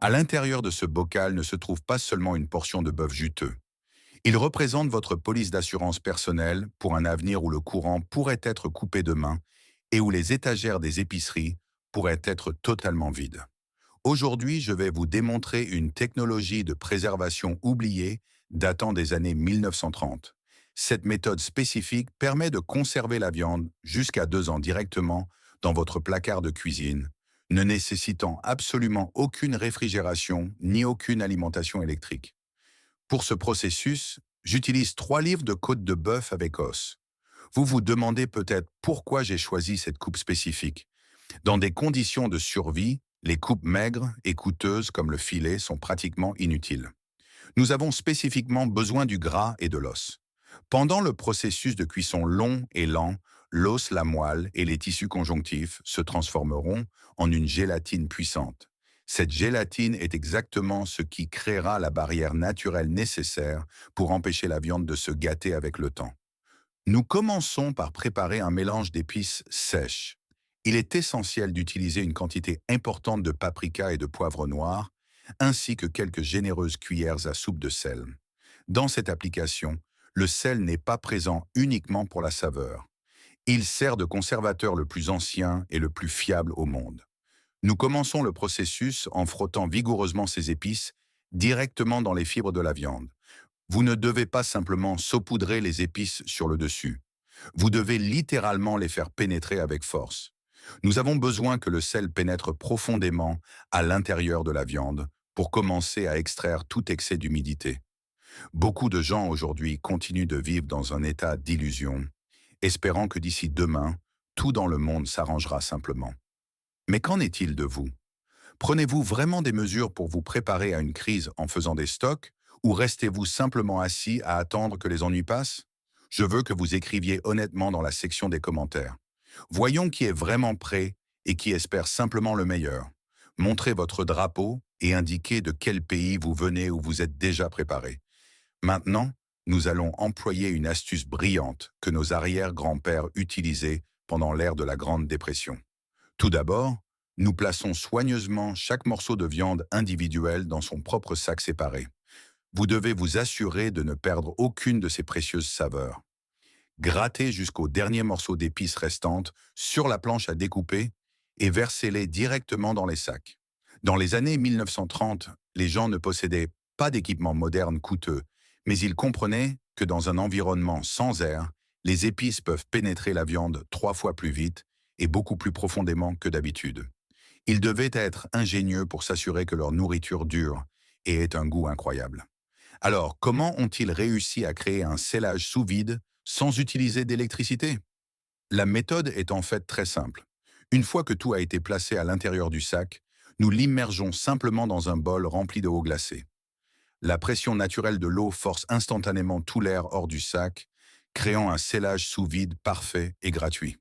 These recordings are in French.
À l'intérieur de ce bocal ne se trouve pas seulement une portion de bœuf juteux. Il représente votre police d'assurance personnelle pour un avenir où le courant pourrait être coupé demain et où les étagères des épiceries pourraient être totalement vides. Aujourd'hui, je vais vous démontrer une technologie de préservation oubliée datant des années 1930. Cette méthode spécifique permet de conserver la viande jusqu'à 2 ans directement dans votre placard de cuisine, ne nécessitant absolument aucune réfrigération ni aucune alimentation électrique. Pour ce processus, j'utilise 3 livres de côte de bœuf avec os. Vous vous demandez peut-être pourquoi j'ai choisi cette coupe spécifique. Dans des conditions de survie, les coupes maigres et coûteuses comme le filet sont pratiquement inutiles. Nous avons spécifiquement besoin du gras et de l'os. Pendant le processus de cuisson long et lent, l'os, la moelle et les tissus conjonctifs se transformeront en une gélatine puissante. Cette gélatine est exactement ce qui créera la barrière naturelle nécessaire pour empêcher la viande de se gâter avec le temps. Nous commençons par préparer un mélange d'épices sèches. Il est essentiel d'utiliser une quantité importante de paprika et de poivre noir, ainsi que quelques généreuses cuillères à soupe de sel. Dans cette application, le sel n'est pas présent uniquement pour la saveur. Il sert de conservateur le plus ancien et le plus fiable au monde. Nous commençons le processus en frottant vigoureusement ces épices directement dans les fibres de la viande. Vous ne devez pas simplement saupoudrer les épices sur le dessus. Vous devez littéralement les faire pénétrer avec force. Nous avons besoin que le sel pénètre profondément à l'intérieur de la viande pour commencer à extraire tout excès d'humidité. Beaucoup de gens aujourd'hui continuent de vivre dans un état d'illusion, espérant que d'ici demain, tout dans le monde s'arrangera simplement. Mais qu'en est-il de vous? Prenez-vous vraiment des mesures pour vous préparer à une crise en faisant des stocks ou restez-vous simplement assis à attendre que les ennuis passent? Je veux que vous écriviez honnêtement dans la section des commentaires. Voyons qui est vraiment prêt et qui espère simplement le meilleur. Montrez votre drapeau et indiquez de quel pays vous venez ou vous êtes déjà préparé. Maintenant, nous allons employer une astuce brillante que nos arrière-grands-pères utilisaient pendant l'ère de la Grande Dépression. Tout d'abord, nous plaçons soigneusement chaque morceau de viande individuel dans son propre sac séparé. Vous devez vous assurer de ne perdre aucune de ces précieuses saveurs. Grattez jusqu'au dernier morceau d'épices restantes sur la planche à découper et versez-les directement dans les sacs. Dans les années 1930, les gens ne possédaient pas d'équipement moderne coûteux, mais ils comprenaient que dans un environnement sans air, les épices peuvent pénétrer la viande 3 fois plus vite et beaucoup plus profondément que d'habitude. Ils devaient être ingénieux pour s'assurer que leur nourriture dure et ait un goût incroyable. Alors, comment ont-ils réussi à créer un scellage sous vide sans utiliser d'électricité? La méthode est en fait très simple. Une fois que tout a été placé à l'intérieur du sac, nous l'immergeons simplement dans un bol rempli d'eau glacée. La pression naturelle de l'eau force instantanément tout l'air hors du sac, créant un scellage sous vide parfait et gratuit.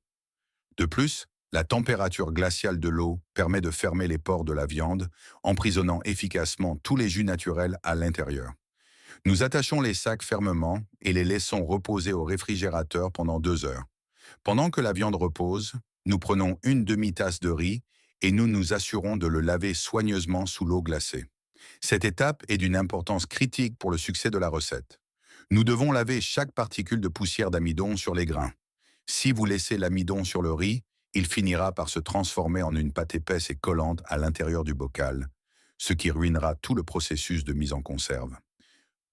De plus, la température glaciale de l'eau permet de fermer les pores de la viande, emprisonnant efficacement tous les jus naturels à l'intérieur. Nous attachons les sacs fermement et les laissons reposer au réfrigérateur pendant 2 heures. Pendant que la viande repose, nous prenons une demi-tasse de riz et nous nous assurons de le laver soigneusement sous l'eau glacée. Cette étape est d'une importance critique pour le succès de la recette. Nous devons laver chaque particule de poussière d'amidon sur les grains. Si vous laissez l'amidon sur le riz, il finira par se transformer en une pâte épaisse et collante à l'intérieur du bocal, ce qui ruinera tout le processus de mise en conserve.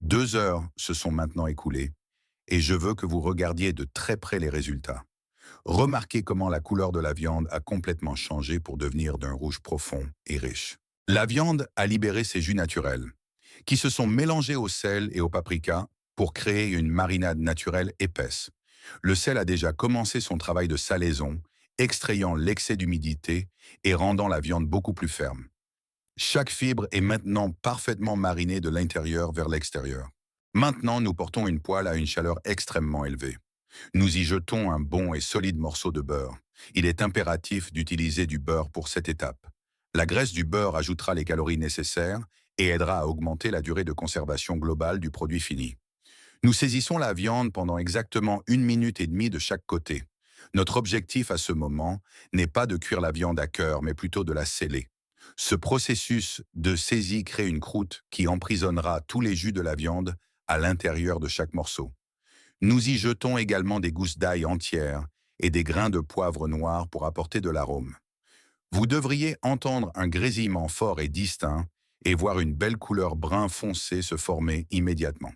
2 heures se sont maintenant écoulées et je veux que vous regardiez de très près les résultats. Remarquez comment la couleur de la viande a complètement changé pour devenir d'un rouge profond et riche. La viande a libéré ses jus naturels, qui se sont mélangés au sel et au paprika pour créer une marinade naturelle épaisse. Le sel a déjà commencé son travail de salaison, extrayant l'excès d'humidité et rendant la viande beaucoup plus ferme. Chaque fibre est maintenant parfaitement marinée de l'intérieur vers l'extérieur. Maintenant, nous portons une poêle à une chaleur extrêmement élevée. Nous y jetons un bon et solide morceau de beurre. Il est impératif d'utiliser du beurre pour cette étape. La graisse du beurre ajoutera les calories nécessaires et aidera à augmenter la durée de conservation globale du produit fini. Nous saisissons la viande pendant exactement 1 minute et demie de chaque côté. Notre objectif à ce moment n'est pas de cuire la viande à cœur, mais plutôt de la sceller. Ce processus de saisie crée une croûte qui emprisonnera tous les jus de la viande à l'intérieur de chaque morceau. Nous y jetons également des gousses d'ail entières et des grains de poivre noir pour apporter de l'arôme. Vous devriez entendre un grésillement fort et distinct et voir une belle couleur brun foncé se former immédiatement.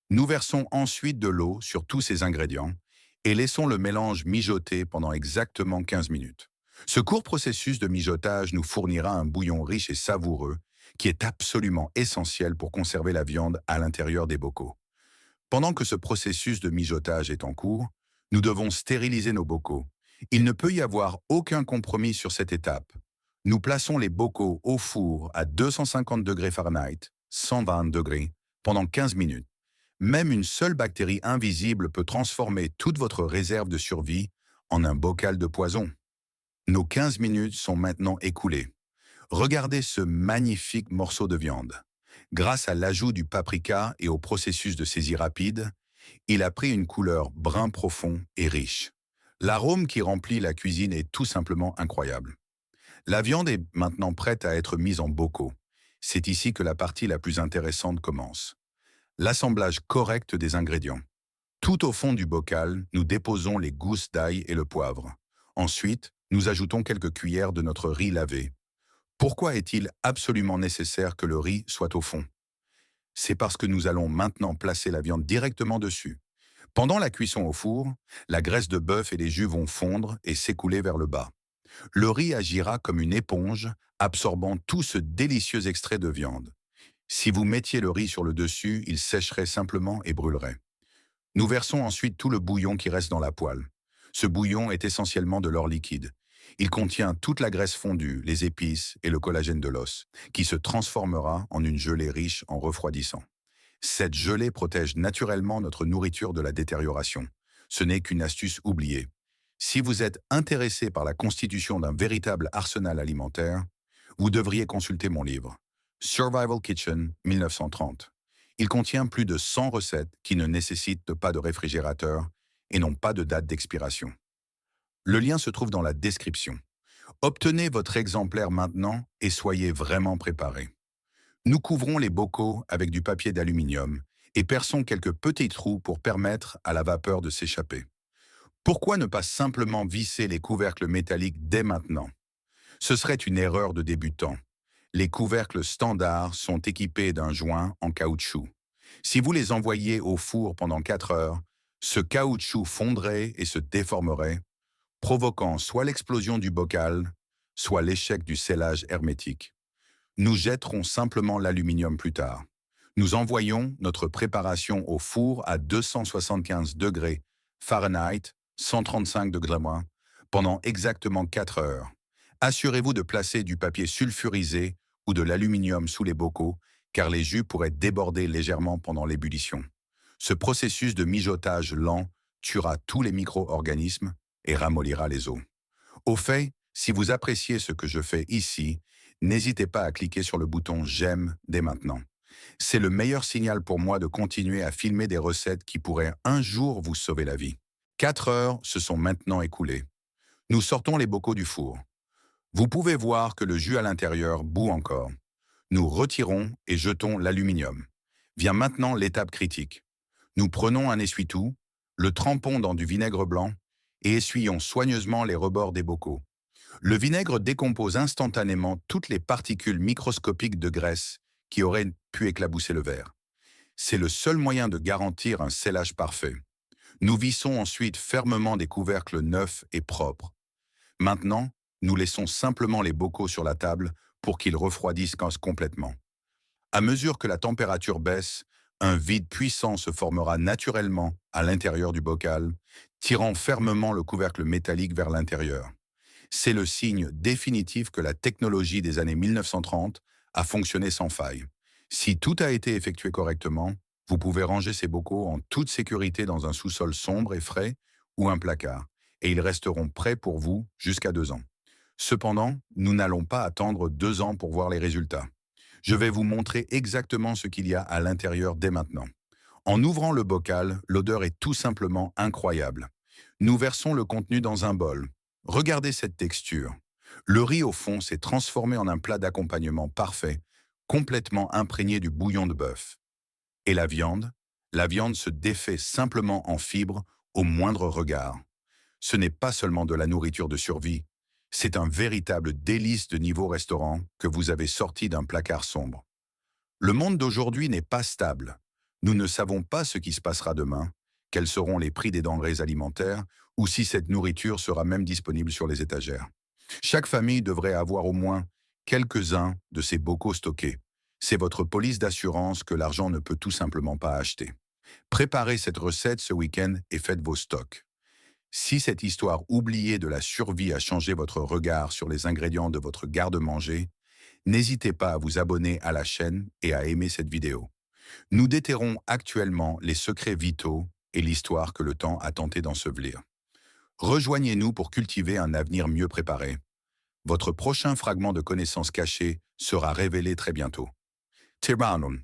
Nous versons ensuite de l'eau sur tous ces ingrédients et laissons le mélange mijoter pendant exactement 15 minutes. Ce court processus de mijotage nous fournira un bouillon riche et savoureux qui est absolument essentiel pour conserver la viande à l'intérieur des bocaux. Pendant que ce processus de mijotage est en cours, nous devons stériliser nos bocaux. Il ne peut y avoir aucun compromis sur cette étape. Nous plaçons les bocaux au four à 250 degrés Fahrenheit, 120 degrés, pendant 15 minutes. Même une seule bactérie invisible peut transformer toute votre réserve de survie en un bocal de poison. Nos 15 minutes sont maintenant écoulées. Regardez ce magnifique morceau de viande. Grâce à l'ajout du paprika et au processus de saisie rapide, il a pris une couleur brun profond et riche. L'arôme qui remplit la cuisine est tout simplement incroyable. La viande est maintenant prête à être mise en bocaux. C'est ici que la partie la plus intéressante commence. L'assemblage correct des ingrédients. Tout au fond du bocal, nous déposons les gousses d'ail et le poivre. Ensuite, nous ajoutons quelques cuillères de notre riz lavé. Pourquoi est-il absolument nécessaire que le riz soit au fond? C'est parce que nous allons maintenant placer la viande directement dessus. Pendant la cuisson au four, la graisse de bœuf et les jus vont fondre et s'écouler vers le bas. Le riz agira comme une éponge, absorbant tout ce délicieux extrait de viande. Si vous mettiez le riz sur le dessus, il sécherait simplement et brûlerait. Nous versons ensuite tout le bouillon qui reste dans la poêle. Ce bouillon est essentiellement de l'or liquide. Il contient toute la graisse fondue, les épices et le collagène de l'os, qui se transformera en une gelée riche en refroidissant. Cette gelée protège naturellement notre nourriture de la détérioration. Ce n'est qu'une astuce oubliée. Si vous êtes intéressé par la constitution d'un véritable arsenal alimentaire, vous devriez consulter mon livre, Survival Kitchen 1930. Il contient plus de 100 recettes qui ne nécessitent pas de réfrigérateur et n'ont pas de date d'expiration. Le lien se trouve dans la description. Obtenez votre exemplaire maintenant et soyez vraiment préparés. Nous couvrons les bocaux avec du papier d'aluminium et perçons quelques petits trous pour permettre à la vapeur de s'échapper. Pourquoi ne pas simplement visser les couvercles métalliques dès maintenant? Ce serait une erreur de débutant. Les couvercles standards sont équipés d'un joint en caoutchouc. Si vous les envoyez au four pendant 4 heures, ce caoutchouc fondrait et se déformerait, provoquant soit l'explosion du bocal, soit l'échec du scellage hermétique. Nous jetterons simplement l'aluminium plus tard. Nous envoyons notre préparation au four à 275 degrés Fahrenheit, 135 degrés moins, pendant exactement 4 heures. Assurez-vous de placer du papier sulfurisé ou de l'aluminium sous les bocaux, car les jus pourraient déborder légèrement pendant l'ébullition. Ce processus de mijotage lent tuera tous les micro-organismes et ramollira les os. Au fait, si vous appréciez ce que je fais ici, n'hésitez pas à cliquer sur le bouton «J'aime» dès maintenant. C'est le meilleur signal pour moi de continuer à filmer des recettes qui pourraient un jour vous sauver la vie. 4 heures se sont maintenant écoulées. Nous sortons les bocaux du four. Vous pouvez voir que le jus à l'intérieur bout encore. Nous retirons et jetons l'aluminium. Vient maintenant l'étape critique. Nous prenons un essuie-tout, le trempons dans du vinaigre blanc et essuyons soigneusement les rebords des bocaux. Le vinaigre décompose instantanément toutes les particules microscopiques de graisse qui auraient pu éclabousser le verre. C'est le seul moyen de garantir un scellage parfait. Nous vissons ensuite fermement des couvercles neufs et propres. Maintenant, nous laissons simplement les bocaux sur la table pour qu'ils refroidissent complètement. À mesure que la température baisse, un vide puissant se formera naturellement à l'intérieur du bocal, tirant fermement le couvercle métallique vers l'intérieur. C'est le signe définitif que la technologie des années 1930 a fonctionné sans faille. Si tout a été effectué correctement, vous pouvez ranger ces bocaux en toute sécurité dans un sous-sol sombre et frais ou un placard, et ils resteront prêts pour vous jusqu'à 2 ans. Cependant, nous n'allons pas attendre 2 ans pour voir les résultats. Je vais vous montrer exactement ce qu'il y a à l'intérieur dès maintenant. En ouvrant le bocal, l'odeur est tout simplement incroyable. Nous versons le contenu dans un bol. Regardez cette texture. Le riz au fond s'est transformé en un plat d'accompagnement parfait, complètement imprégné du bouillon de bœuf. Et la viande? La viande se défait simplement en fibres au moindre regard. Ce n'est pas seulement de la nourriture de survie, c'est un véritable délice de niveau restaurant que vous avez sorti d'un placard sombre. Le monde d'aujourd'hui n'est pas stable. Nous ne savons pas ce qui se passera demain, quels seront les prix des denrées alimentaires, ou si cette nourriture sera même disponible sur les étagères. Chaque famille devrait avoir au moins quelques-uns de ces bocaux stockés. C'est votre police d'assurance que l'argent ne peut tout simplement pas acheter. Préparez cette recette ce week-end et faites vos stocks. Si cette histoire oubliée de la survie a changé votre regard sur les ingrédients de votre garde-manger, n'hésitez pas à vous abonner à la chaîne et à aimer cette vidéo. Nous déterrons actuellement les secrets vitaux et l'histoire que le temps a tenté d'ensevelir. Rejoignez-nous pour cultiver un avenir mieux préparé. Votre prochain fragment de connaissances cachées sera révélé très bientôt. Tiranum.